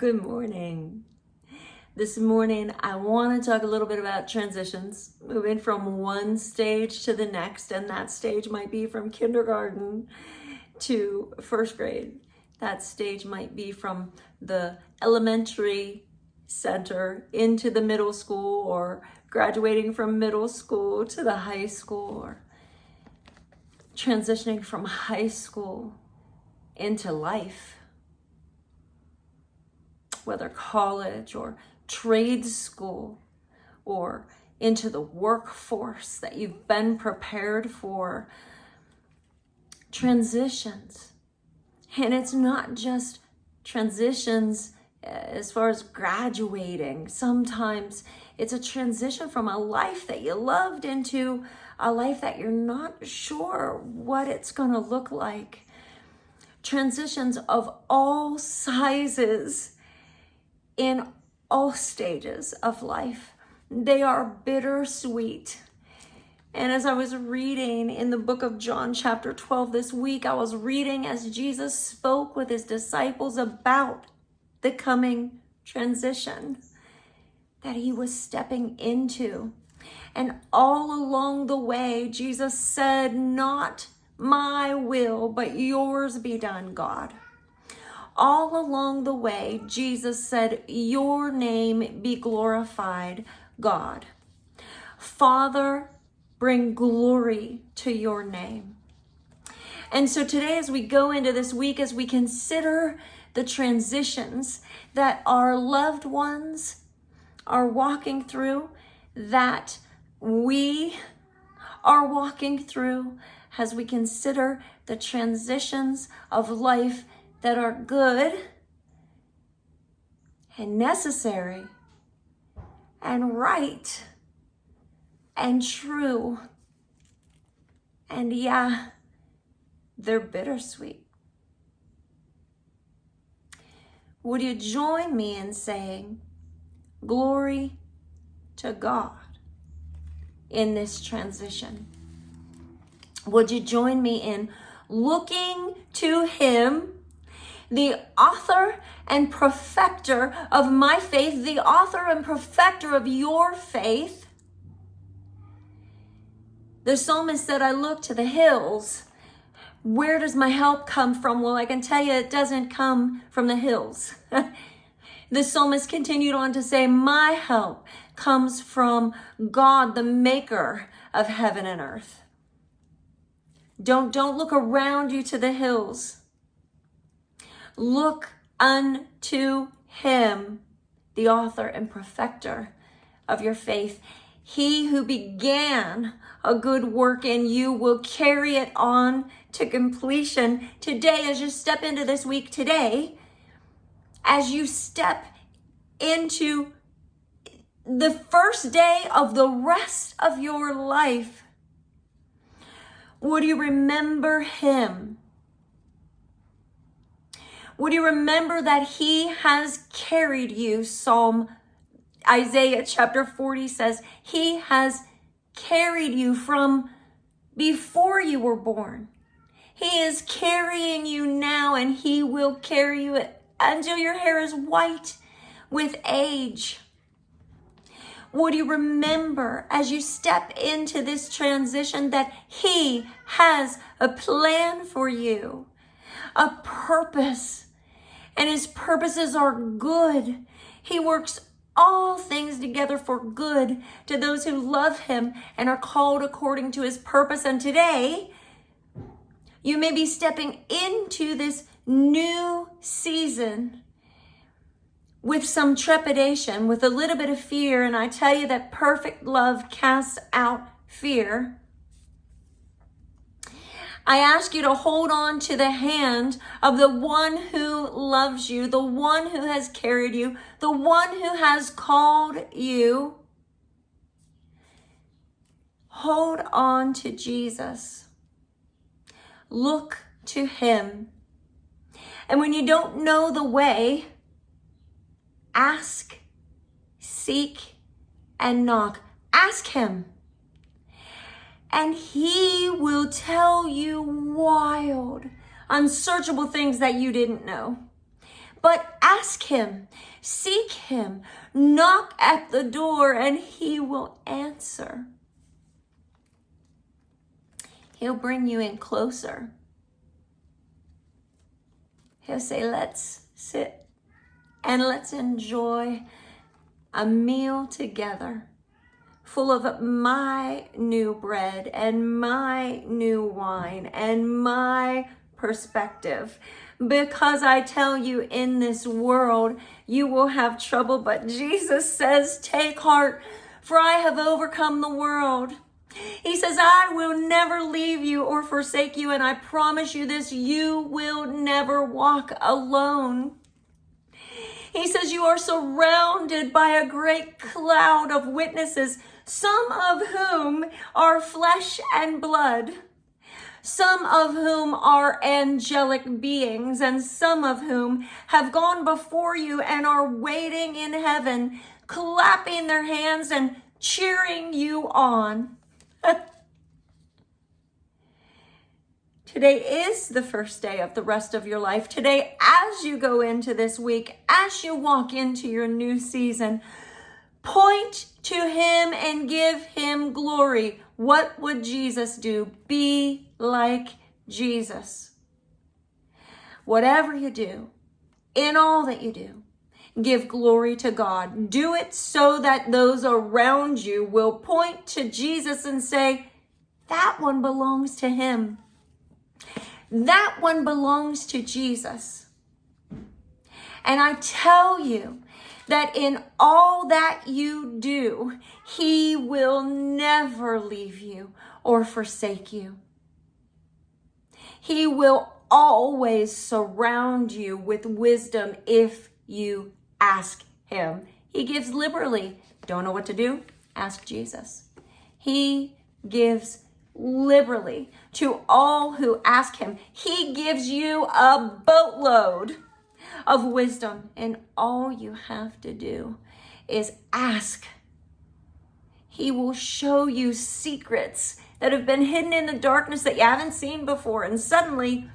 Good morning. This morning, I want to talk a little bit about transitions, moving from one stage to the next, and that stage might be from kindergarten to first grade. That stage might be from the elementary center into the middle school, or graduating from middle school to the high school, or transitioning from high school into life, whether college or trade school or into the workforce that you've been prepared for. Transitions. And it's not just transitions as far as graduating. Sometimes it's a transition from a life that you loved into a life that you're not sure what it's going to look like. Transitions of all sizes in all stages of life. They are bittersweet. And as I was reading in the book of John chapter 12 this week, I was reading as Jesus spoke with his disciples about the coming transition that he was stepping into. And all along the way, Jesus said, "Not my will, but yours be done, God." All along the way, Jesus said, "Your name be glorified, God." Father, bring glory to your name. And so today, as we go into this week, as we consider the transitions that our loved ones are walking through, that we are walking through, as we consider the transitions of life that are good and necessary and right and true. And yeah, they're bittersweet. Would you join me in saying, glory to God in this transition? Would you join me in looking to him, the author and perfecter of my faith, the author and perfecter of your faith? The psalmist said, "I look to the hills. Where does my help come from?" Well, I can tell you it doesn't come from the hills. The psalmist continued on to say, "My help comes from God, the maker of heaven and earth." Don't look around you to the hills. Look unto him, the author and perfecter of your faith. He who began a good work in you will carry it on to completion. Today, as you step into this week today, as you step into the first day of the rest of your life, would you remember him? Would you remember that he has carried you? Isaiah chapter 40 says, he has carried you from before you were born. He is carrying you now, and he will carry you until your hair is white with age. Would you remember as you step into this transition that he has a plan for you, a purpose, and his purposes are good. He works all things together for good to those who love him and are called according to his purpose. And today, you may be stepping into this new season with some trepidation, with a little bit of fear. And I tell you that perfect love casts out fear. I ask you to hold on to the hand of the one who loves you, the one who has carried you, the one who has called you. Hold on to Jesus. Look to him. And when you don't know the way, ask, seek, and knock. Ask him. And he will tell you wild, unsearchable things that you didn't know. But ask him, seek him, knock at the door, and he will answer. He'll bring you in closer. He'll say, let's sit and let's enjoy a meal together full of my new bread and my new wine and my perspective. Because I tell you, in this world, you will have trouble, but Jesus says, take heart, for I have overcome the world. He says, I will never leave you or forsake you, and I promise you this, you will never walk alone. He says, you are surrounded by a great cloud of witnesses, some of whom are flesh and blood, some of whom are angelic beings, and some of whom have gone before you and are waiting in heaven, clapping their hands and cheering you on. Today is the first day of the rest of your life. Today, as you go into this week, as you walk into your new season, point to him and give him glory. What would Jesus do? Be like Jesus. Whatever you do, in all that you do, give glory to God. Do it so that those around you will point to Jesus and say, that one belongs to him. That one belongs to Jesus. And I tell you that in all that you do, he will never leave you or forsake you. He will always surround you with wisdom if you ask him. He gives liberally. Don't know what to do? Ask Jesus. He gives liberally to all who ask him. He gives you a boatload of wisdom, and all you have to do is ask. He will show you secrets that have been hidden in the darkness that you haven't seen before, and suddenly,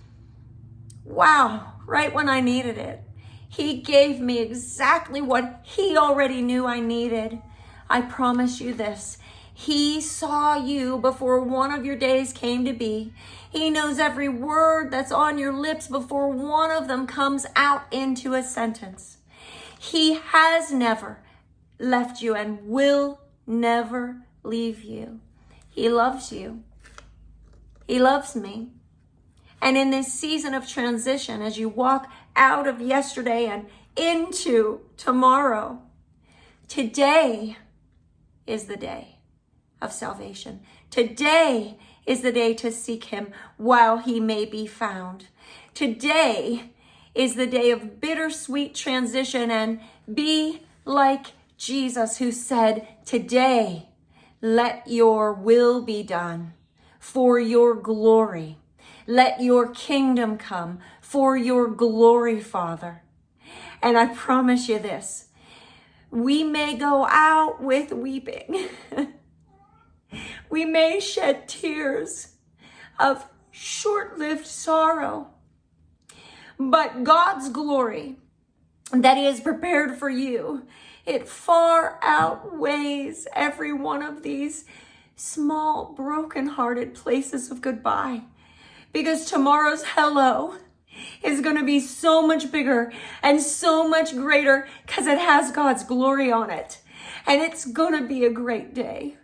wow, right when I needed it, he gave me exactly what he already knew I needed. I promise you this. He saw you before one of your days came to be. He knows every word that's on your lips before one of them comes out into a sentence. He has never left you and will never leave you. He loves you. He loves me. And in this season of transition, as you walk out of yesterday and into tomorrow, today is the day of salvation. Today is the day to seek him while he may be found. Today is the day of bittersweet transition, and be like Jesus, who said, today, let your will be done for your glory. Let your kingdom come for your glory, Father. And I promise you this, we may go out with weeping. We may shed tears of short-lived sorrow, but God's glory that he has prepared for you, it far outweighs every one of these small, broken-hearted places of goodbye. Because tomorrow's hello is going to be so much bigger and so much greater because it has God's glory on it. And it's going to be a great day.